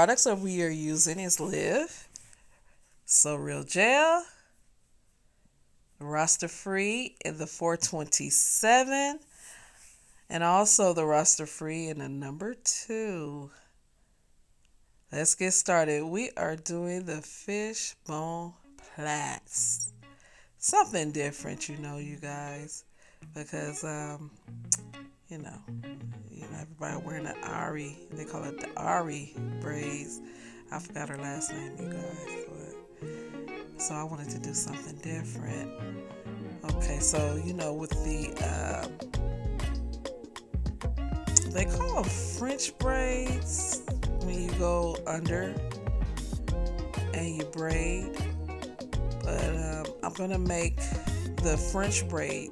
products that we are using is Live, So Real Gel, Rastafri in the 427, and also the Rastafri in the number 2. Let's get started. We are doing the fishbone plaits. Something different, you guys, because you know, everybody wearing the Ari. They call it the Ari braids. I forgot her last name, you guys. So I wanted to do something different. Okay, so with the they call them French braids when you go under and you braid. But I'm gonna make the French braid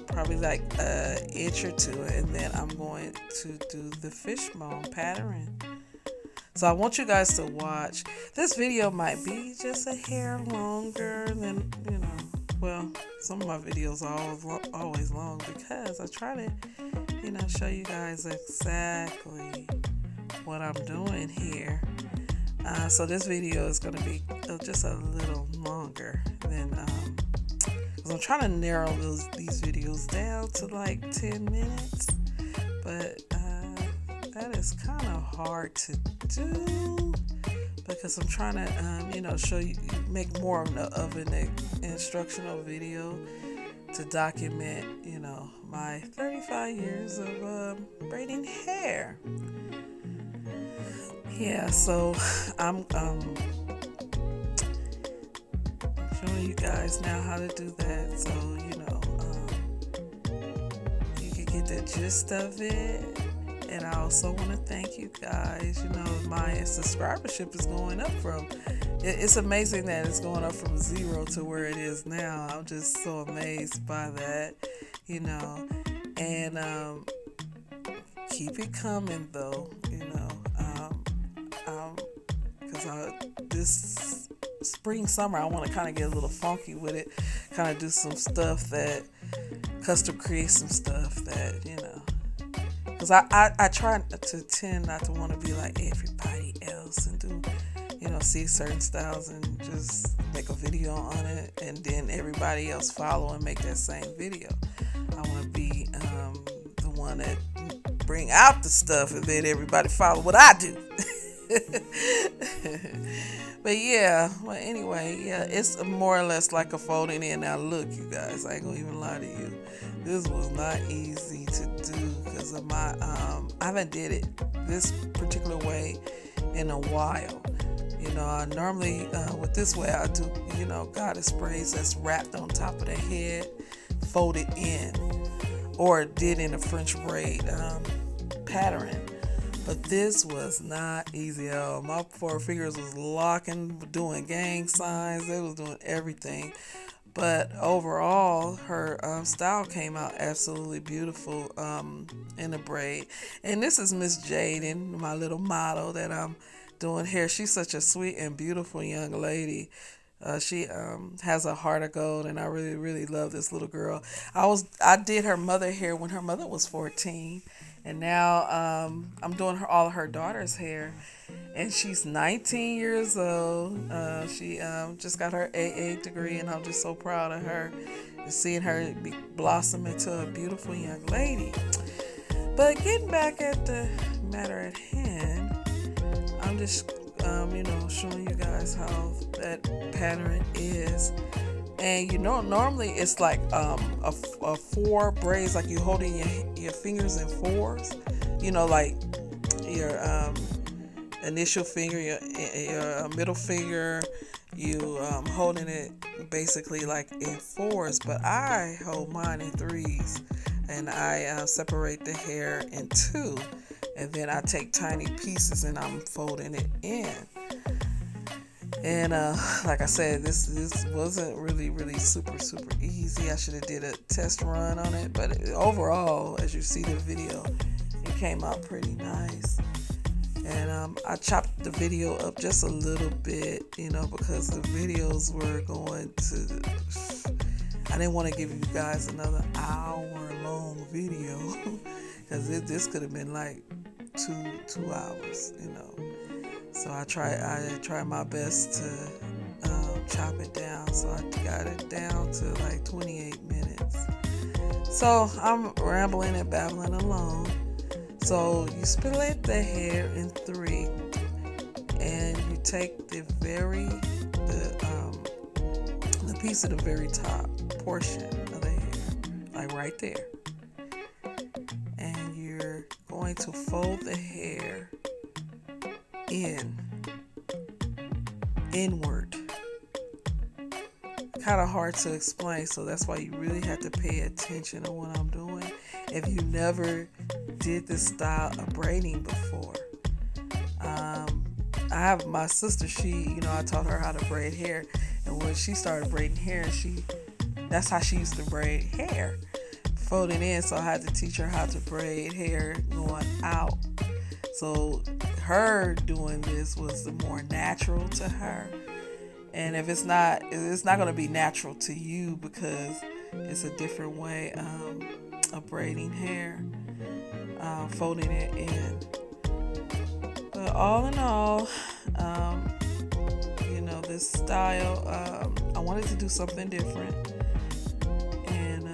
probably like an inch or two, and then I'm going to do the fishbone pattern. So I want you guys to watch. This video might be just a hair longer than, well, some of my videos are always long because I try to, show you guys exactly what I'm doing here. So this video is going to be just a little longer than, because I'm trying to narrow these videos down to like 10 minutes, but that is kind of hard to do because I'm trying to, show you, make more of an instructional video to document, my 35 years of braiding hair. Yeah, so I'm showing you guys now how to do that, so you can get the gist of it. And I also want to thank you guys. My subscribership is going up it's amazing that it's going up from 0 to where it is now. I'm just so amazed by that, and keep it coming though, because this spring, summer, I want to kind of get a little funky with it, kind of do some stuff that, custom create some stuff that, because I try to tend not to want to be like everybody else and do, see certain styles and just make a video on it and then everybody else follow and make that same video. I want to be the one that bring out the stuff and then everybody follow what I do. But yeah, well anyway, yeah, it's more or less like a folding in. Now look, you guys, I ain't gonna even lie to you. This was not easy to do because of my I haven't did it this particular way in a while. I normally with this way I do, goddess braids that's wrapped on top of the head, folded in, or did in a French braid pattern. But this was not easy at all. My 4 fingers was locking, doing gang signs. They was doing everything. But overall, her style came out absolutely beautiful in the braid. And this is Miss Jaden, my little model that I'm doing hair. She's such a sweet and beautiful young lady. She has a heart of gold, and I really, really love this little girl. I did her mother hair when her mother was 14. And now I'm doing all of her daughter's hair, and she's 19 years old. She just got her AA degree, and I'm just so proud of her and seeing her blossom into a beautiful young lady. But getting back at the matter at hand, I'm just showing you guys how that pattern is. And normally it's like a 4 braids, like you holding your fingers in 4s, like your initial finger, your middle finger, you holding it basically like in 4s, but I hold mine in 3s, and I separate the hair in 2, and then I take tiny pieces and I'm folding it in. And like I said, this wasn't really super easy. I should have did a test run on it, but overall, as you see the video, it came out pretty nice. And I chopped the video up just a little bit, because the videos were going to, I didn't want to give you guys another hour-long video, because this could have been like two hours, So I try my best to chop it down. So I got it down to like 28 minutes. So I'm rambling and babbling along. So you split the hair in three, and you take the piece of the very top portion of the hair, like right there, and you're going to fold the hair inward. Kind of hard to explain, so that's why you really have to pay attention to what I'm doing. If you never did this style of braiding before, I have my sister. I taught her how to braid hair, and when she started braiding hair, that's how she used to braid hair, folding in. So I had to teach her how to braid hair going out. So her doing this was the more natural to her. And if it's not going to be natural to you because it's a different way of braiding hair, folding it in. But all in all, this style, I wanted to do something different, and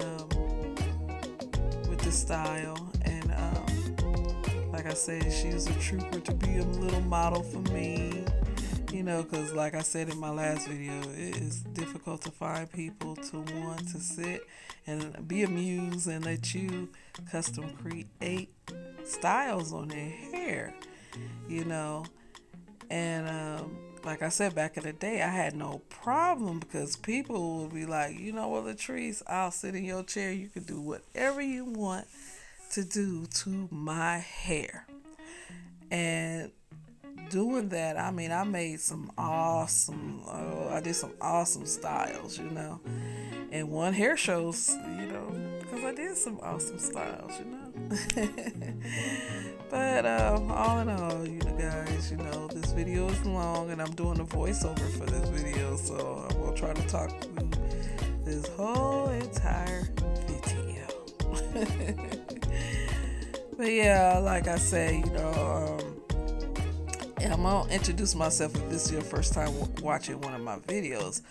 with this style, and like I said, she was a trooper to be a little model for me. Because like I said in my last video, it is difficult to find people to want to sit and be amused and let you custom create styles on their hair, And like I said, back in the day, I had no problem because people would be like, Latrice, I'll sit in your chair. You can do whatever you want to do to my hair. And doing that, I made some awesome, I did some awesome styles, and one hair shows, because I did some awesome styles, But all in all, guys, this video is long, and I'm doing a voiceover for this video, so I will try to talk through this whole entire video. But yeah, like I say, I'm going to introduce myself if this is your first time watching one of my videos.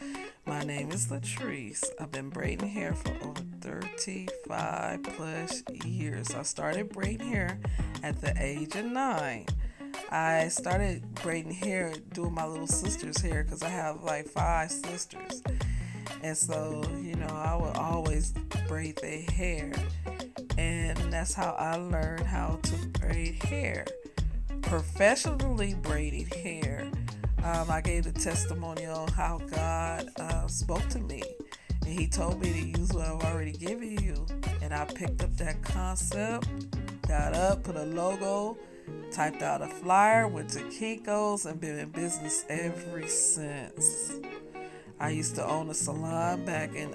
My name is Latrice. I've been braiding hair for over 35 plus years. I started braiding hair at the age of 9. I started braiding hair doing my little sister's hair because I have like 5 sisters. And so, I would always braid their hair. And that's how I learned how to braid hair. Professionally braided hair. I gave the testimonial how God spoke to me, and He told me to use what I've already given you. And I picked up that concept, got up, put a logo, typed out a flyer, went to Kinko's, and been in business ever since. I used to own a salon back in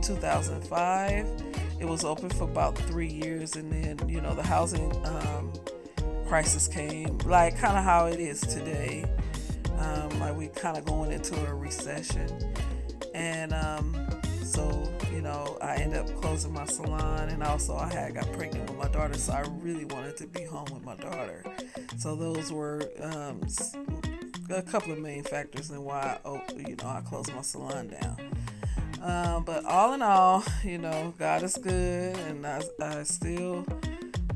2005. It was open for about 3 years, and then the housing crisis came, like kind of how it is today. Like we kind of going into a recession, and so I ended up closing my salon, and also I got pregnant with my daughter, so I really wanted to be home with my daughter. So those were a couple of main factors in why I closed my salon down. But all in all, God is good, and I still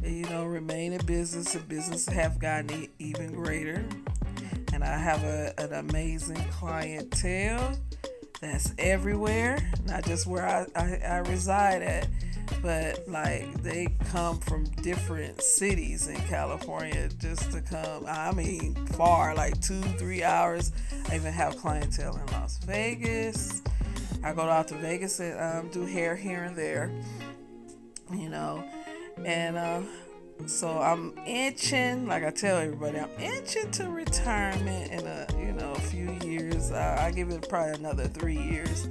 remain in business. The business have gotten even greater. And I have an amazing clientele that's everywhere, not just where I reside at, but like they come from different cities in California just to come. Far, like 2-3 hours. I even have clientele in Las Vegas. I go out to Vegas and do hair here and there, and so I'm inching, like I tell everybody, I'm inching to retirement in a few years. I give it probably another 3 years,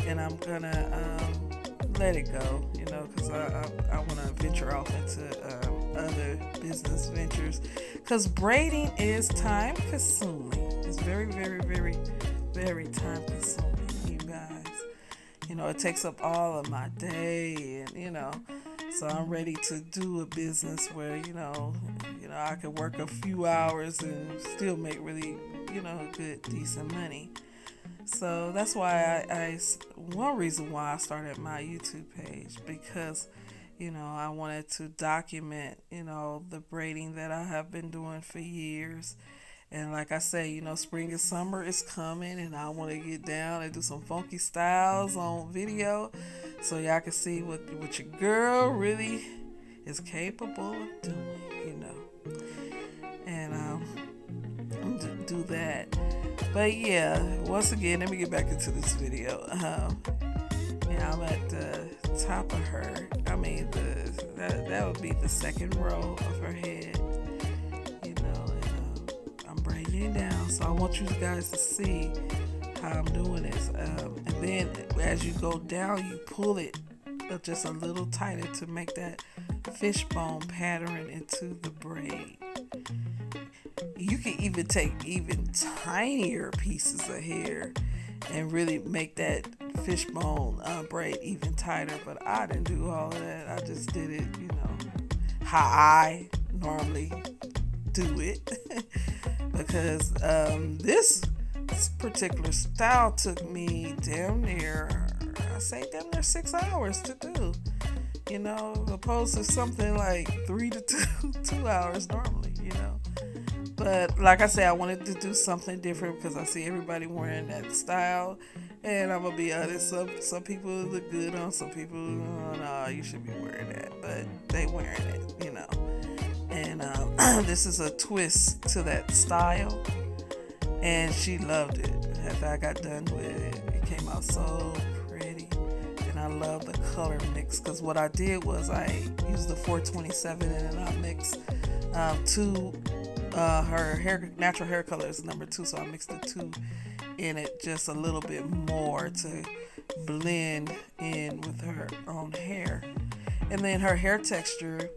and I'm gonna let it go, because I want to venture off into other business ventures, because braiding is time consuming. It's very, very, very, very time consuming, you guys. It takes up all of my day, and So I'm ready to do a business where, I can work a few hours and still make really, good, decent money. So that's why one reason why I started my YouTube page, because, I wanted to document, the braiding that I have been doing for years. And like I say, spring and summer is coming, and I want to get down and do some funky styles on video so y'all can see what your girl really is capable of doing, And do that. But yeah, once again, let me get back into this video. I'm at the top of her. I mean, that would be the second row of her head, and I'm braiding it down. So I want you guys to see how I'm doing this. And then as you go down, you pull it just a little tighter to make that fishbone pattern into the braid. You can even take even tinier pieces of hair and really make that fishbone braid even tighter, but I didn't do all of that. I just did it, how I normally do it. Because this particular style took me damn near 6 hours to do, opposed to something like 3 to 2 hours normally, But like I said, I wanted to do something different because I see everybody wearing that style. And I'm going to be honest, some people look good on, some people, oh, no, you should be wearing that. But they wearing it, And this is a twist to that style. And she loved it. After I got done with it, it came out so pretty. And I love the color mix because what I did was I used the 427 and I mixed her natural hair color is number 2, so I mixed the 2 in it just a little bit more to blend in with her own hair. And then her hair texture,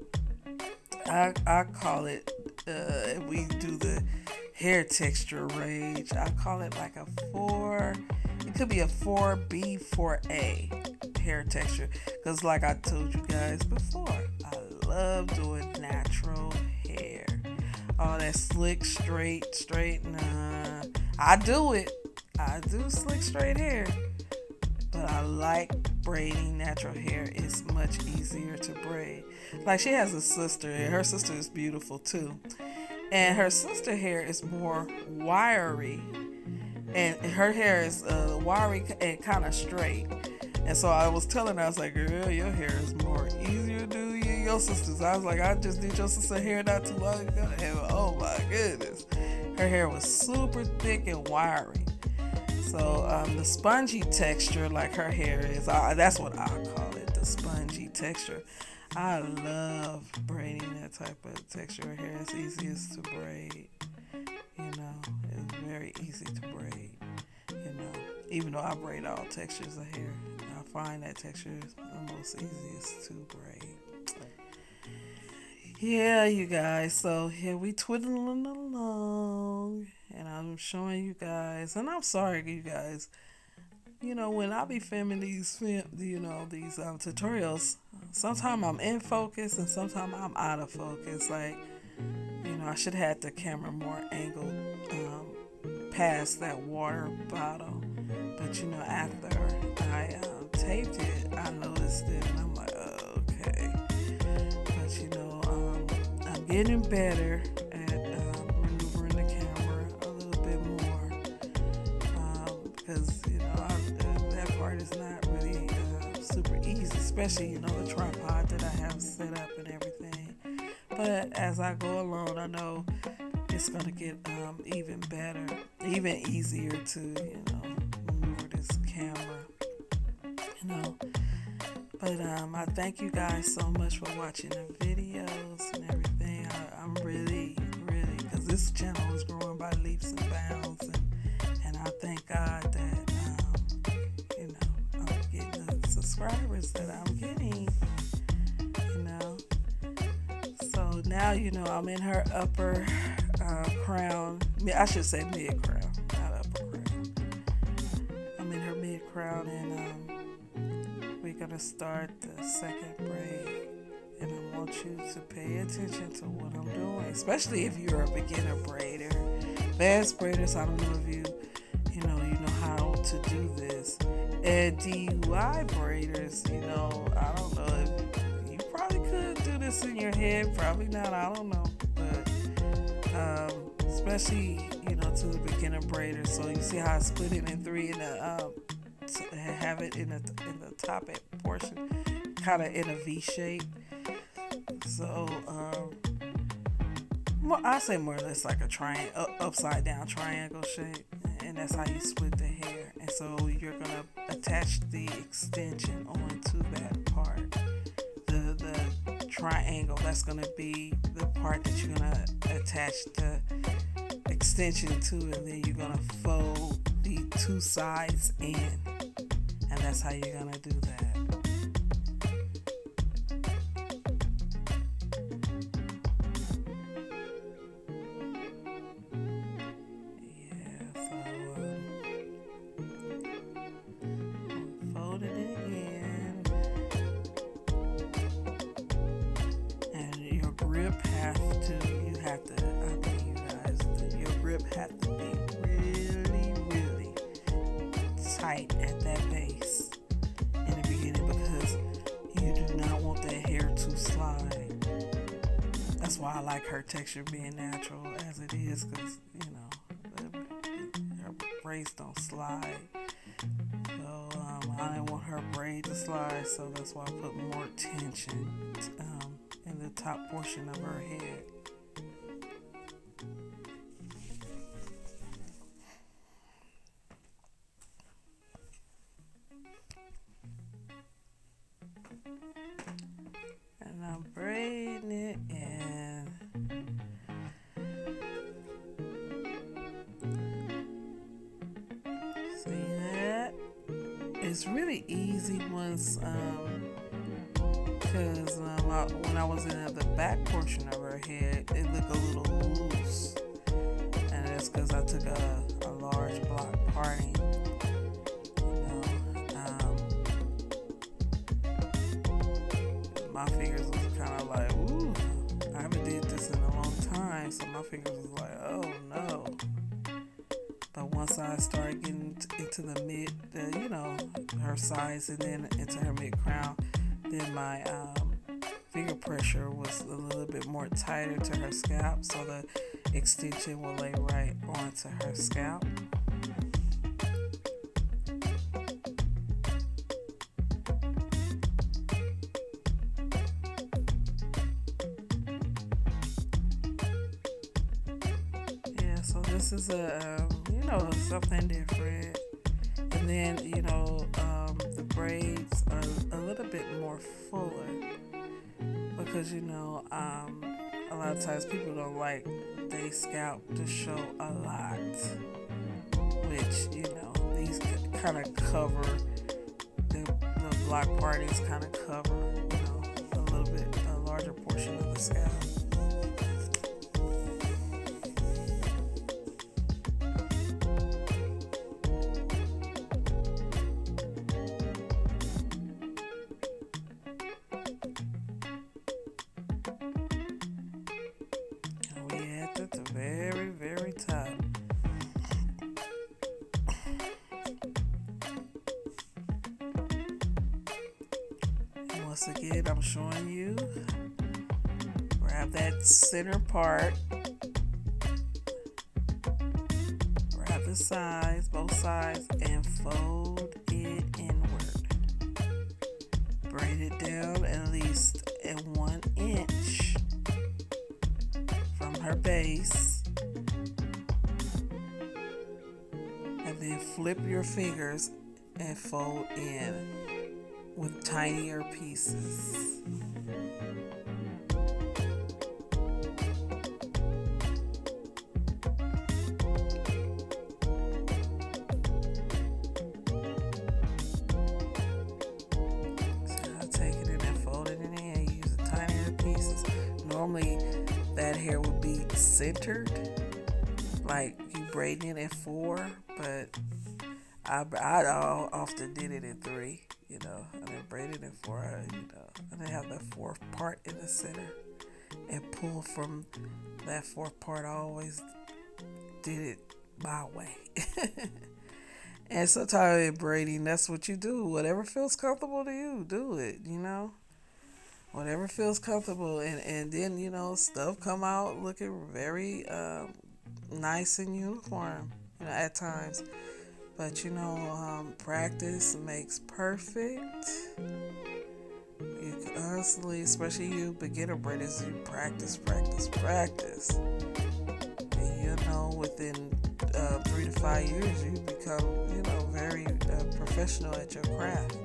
I call it, we do the hair texture range, I call it like a 4, it could be a 4B, 4A hair texture, because like I told you guys before, I love doing natural hair. All that slick, straight, nah. I do it. I do slick, straight hair. But I like braiding natural hair. It's much easier to braid. Like she has a sister, and her sister is beautiful too. And her sister hair is more wiry. And her hair is wiry and kind of straight. And so I was telling her, I was like, girl, your hair is more easier to do than your sister's. I was like, I just did your sister's hair not too long ago. And oh my goodness. Her hair was super thick and wiry. So the spongy texture, like her hair is, that's what I call it, the spongy texture. I love braiding that type of texture of hair. It's easiest to braid. It's very easy to braid. Even though I braid all textures of hair, I find that texture is the most easiest to braid. Yeah, you guys. So here we twiddling along, and I'm showing you guys. And I'm sorry, you guys. When I be filming these tutorials, sometimes I'm in focus and sometimes I'm out of focus. Like, I should have had the camera more angled past that water bottle. But after I taped it, I noticed it, and I'm like, oh, okay. But I'm getting better at maneuvering the camera a little bit more, because that part is not really super easy, especially the tripod that I have set up and everything. But as I go along, I know it's gonna get even better, even easier to maneuver this camera. But I thank you guys so much for watching the videos and everything. I'm really, because this channel is growing by leaps and bounds, and I thank God that I'm getting the subscribers that I'm getting. So now I'm in her upper crown. I should say mid crown, not upper crown. I'm in her mid crown, and we're gonna start the second braid. And I want you to pay attention to what I'm doing, especially if you're a beginner braider. Fast braiders, I don't know if you know how to do this. And DUI braiders, I don't know if you probably could do this in your head, probably not, I don't know. But especially, to the beginner braider. So you see how I split it in three in the have it in the top portion, kind of in a V shape. So I say more or less like a triangle, upside down triangle shape, and that's how you split the hair. And so you're gonna attach the extension onto that part. The triangle, that's gonna be the part that you're gonna attach the extension to, and then you're gonna fold the two sides in, and that's how you're gonna do that. Have to be really, really tight at that base in the beginning, because you do not want that hair to slide. That's why I like her texture being natural as it is, because her braids don't slide. So I didn't want her braid to slide, so that's why I put more tension in the top portion of her head. And I'm braiding it in. See that? It's really easy once, because when I was in the back portion of her head, it looked a little loose. And it's because I took a large block parting. My fingers was kind of like, ooh, I haven't did this in a long time, so my fingers was like, oh no. But once I started getting into the mid, her sides, and then into her mid crown, then my finger pressure was a little bit more tighter to her scalp, so the extension will lay right onto her scalp. So this is something different. And then, the braids are a little bit more fuller, because, a lot of times people don't like their scalp to show a lot, which, these kind of cover, the block parties kind of cover, a little bit, a larger portion of the scalp. At the very, very top. And once again, I'm showing you, grab that center part, grab the sides, both sides, and fold it inward. Braid it down at least at 1 inch her base, and then flip your fingers and fold in with tinier pieces. So I'll take it in and fold it in and use the tinier pieces. Normally that hair would be centered, like you braiding it at 4, but often did it in three, and then braided in four, and then have that fourth part in the center and pull from that fourth part. I always did it my way. And sometimes in braiding, that's what you do. Whatever feels comfortable to you, do it. Whatever feels comfortable. And then, stuff come out looking very nice and uniform, at times. But, practice makes perfect. You constantly, especially you beginner braiders, you practice. And, within 3 to 5 years, you become, very professional at your craft.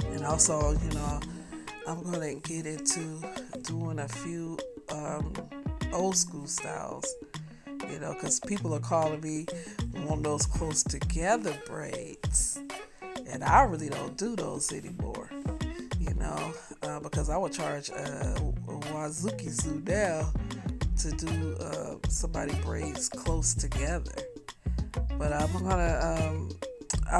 And also, I'm going to get into doing a few old school styles, because people are calling me on those close together braids. And I really don't do those anymore, because I would charge Wazuki Zoo now to do somebody braids close together. But I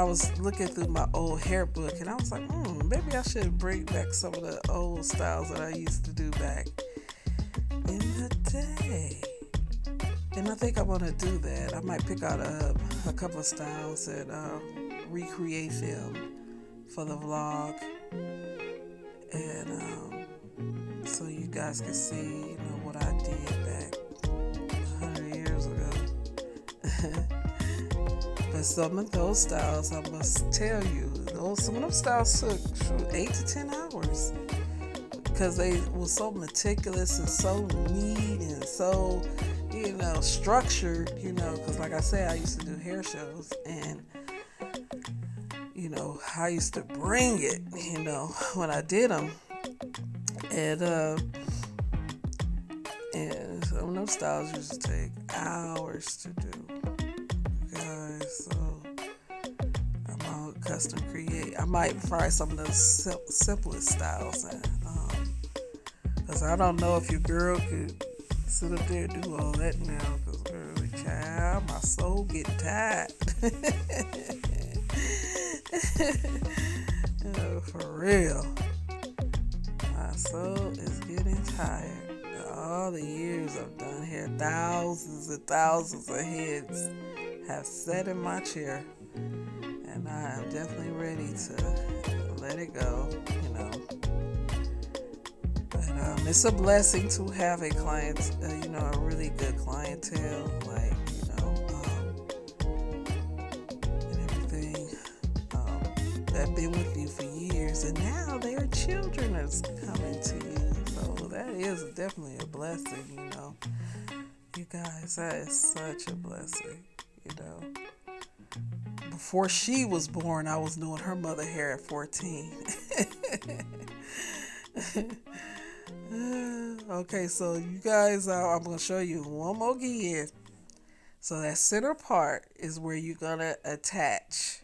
was looking through my old hair book and I was like, maybe I should bring back some of the old styles that I used to do back in the day. And I think I'm going to do that. I might pick out a couple of styles and recreate them for the vlog, and so you guys can see, what I did back 100 years ago. But some of those styles, I must tell you, some of them styles took 8 to 10 hours because they were so meticulous and so neat and so, structured. Because like I said, I used to do hair shows and I used to bring it, when I did them. And some of those styles used to take hours to do, guys. So I'm all custom create. I might try some of the simplest styles, because I don't know if your girl could sit up there and do all that now. Because girl, child, my soul getting tired. For real, my soul is getting tired. All the years I've done hair, thousands and thousands of heads have sat in my chair, and I am definitely ready to let it go. But it's a blessing to have a client, a really good clientele, like and everything. That been with you for years, and now their children are coming to you. So that is definitely a blessing, You guys, that is such a blessing, Before she was born, I was doing her mother hair at 14. Okay, so you guys, I'm going to show you one more again. So that center part is where you're going to attach.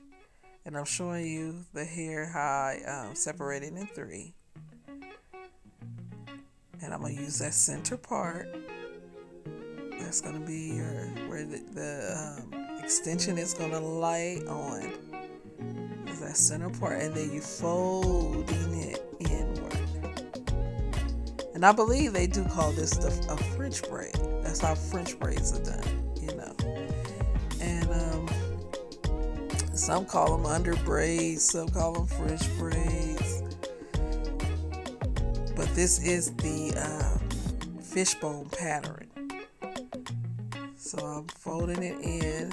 And I'm showing you the hair how I separated in 3. And I'm going to use that center part. That's going to be where the extension is going to lay on. Is that center part. And then you folding it inward. And I believe they do call this a French braid. That's how French braids are done, And some call them under braids, some call them French braids. But this is the fishbone pattern. So I'm folding it in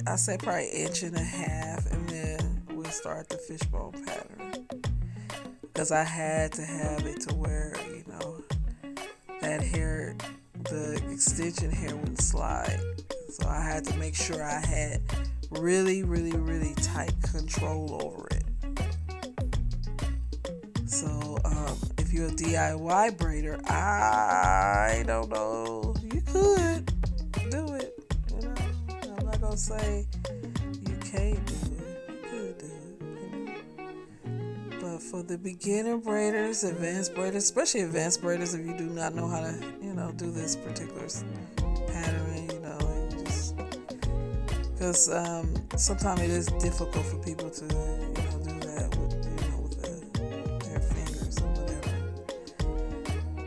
I say probably 1.5 inches, and then we'll start the fishbone pattern. Because I had to have it to where, that hair, the extension hair wouldn't slide. So I had to make sure I had really, really, really tight control over it. So if you're a DIY braider, I don't know, you could do it. I'm not going to say you can't do it. You could do it. But for the beginner braiders, advanced braiders, especially advanced braiders, if you do not know how to, do this particular pattern, just because sometimes it is difficult for people to, do that with their fingers or whatever.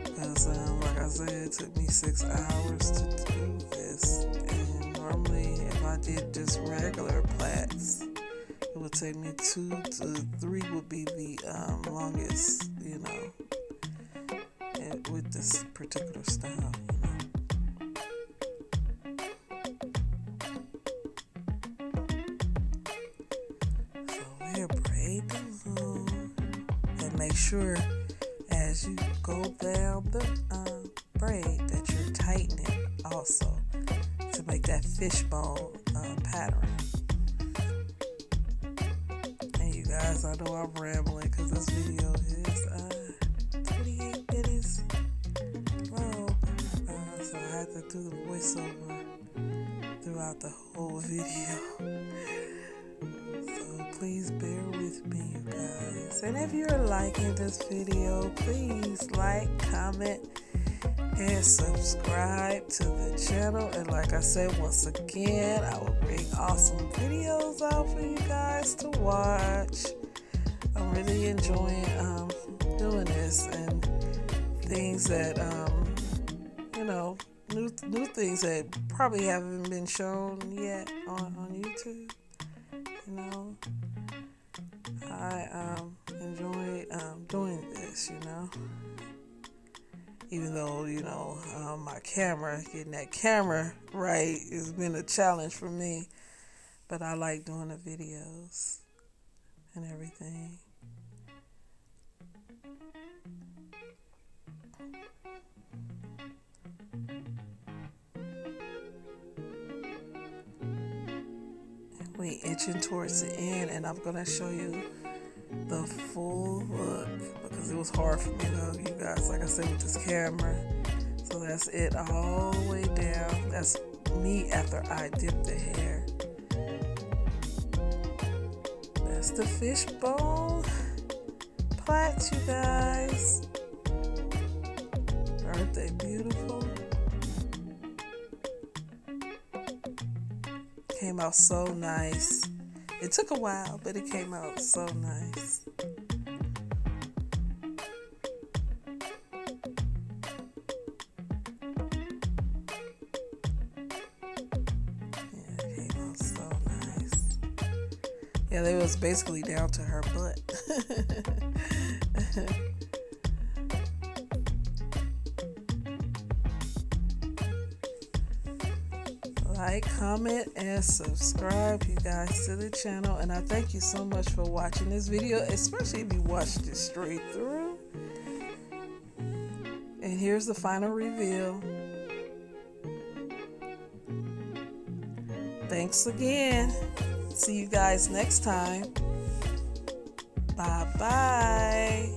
Because, like I said, it took me 6 hours to do this, and normally if I did just regular plaits, it would take me 2 to 3 would be the longest, with this particular style, So we're braiding and make sure as you go down the braid that you're tightening also to make that fishbone pattern. Guys, I know I'm rambling because this video is 28 minutes long, so I had to do the voiceover throughout the whole video. So please bear with me, you guys. And if you're liking this video, please like, comment, and subscribe to the channel. And like I said, once again, I will bring awesome videos out for you guys to watch. I'm really enjoying doing this, and things that new things that probably haven't been shown yet on YouTube. I enjoy doing this, even though, my camera, getting that camera right has been a challenge for me. But I like doing the videos and everything. We inching towards the end, and I'm going to show you the full look because it was hard for me though, you guys, like I said, with this camera. So that's it all the way down. That's me after I dip the hair. That's the fishbone plaits, you guys. Aren't they beautiful? Came out so nice. It took a while, but it came out so nice. Yeah, it came out so nice. Yeah, they was basically down to her butt. Like, comment, and subscribe, you guys, to the channel. And I thank you so much for watching this video, especially if you watched it straight through. And here's the final reveal. Thanks again. See you guys next time. Bye-bye.